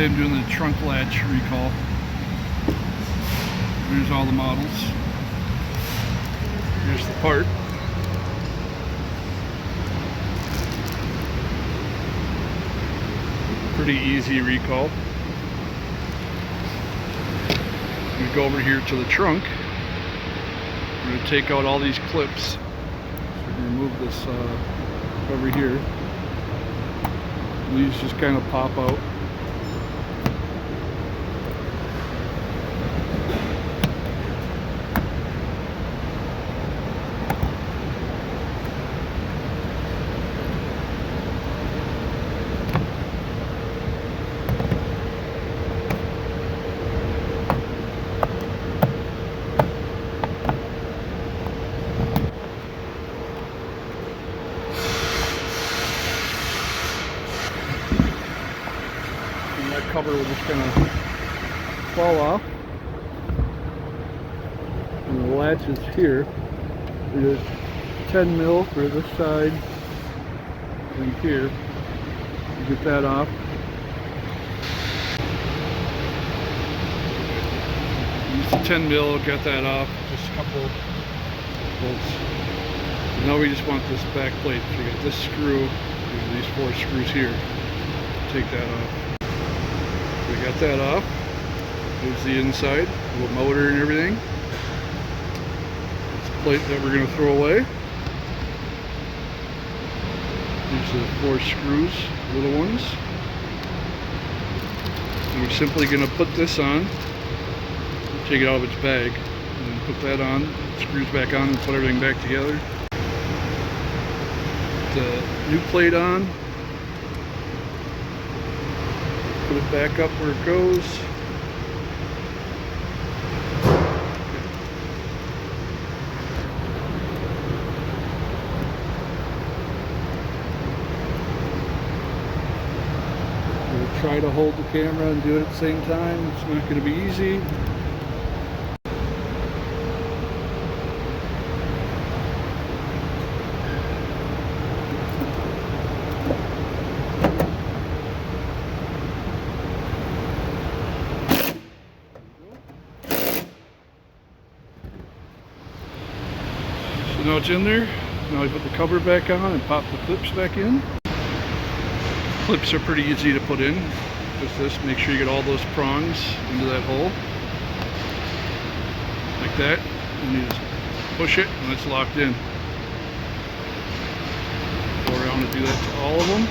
Today I'm doing the trunk latch recall. Here's all the models. Here's the part. Pretty easy recall. I'm going to go over here to the trunk. I'm going to take out all these clips. So we're going to remove this over here. These just kind of pop out. That cover will just kind of fall off, and the latch is here. There's 10 mil for this side and here. You get that off. Use the 10 mil, get that off. Just a couple bolts. And now we just want this back plate. So you got this screw. These 4 screws here. Take that off. We got that off. There's the inside, little motor and everything. It's a plate that we're going to throw away. These are the 4 screws, little ones. And we're simply going to put this on, take it out of its bag, and then put that on, screws back on, and put everything back together. Put the new plate on. Put it back up where it goes. We'll try to hold the camera and do it at the same time. It's not going to be easy. So now it's in there. Now we put the cover back on and pop the clips back in. Clips are pretty easy to put in. Just this, make sure you get all those prongs into that hole. Like that. And you just push it and it's locked in. Go around and do that to all of them.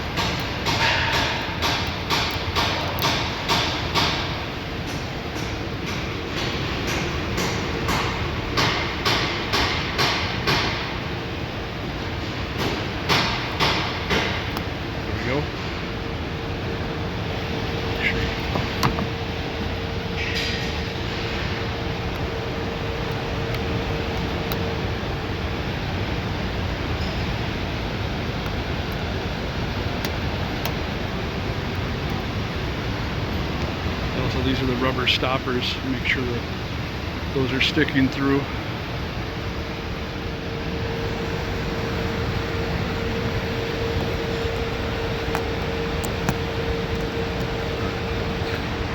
Go. Also, these are the rubber stoppers. Make sure that those are sticking through.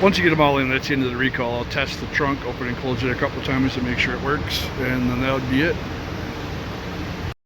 Once you get them all in, that's the end of the recall. I'll test the trunk, open and close it a couple of times to make sure it works, and then that would be it.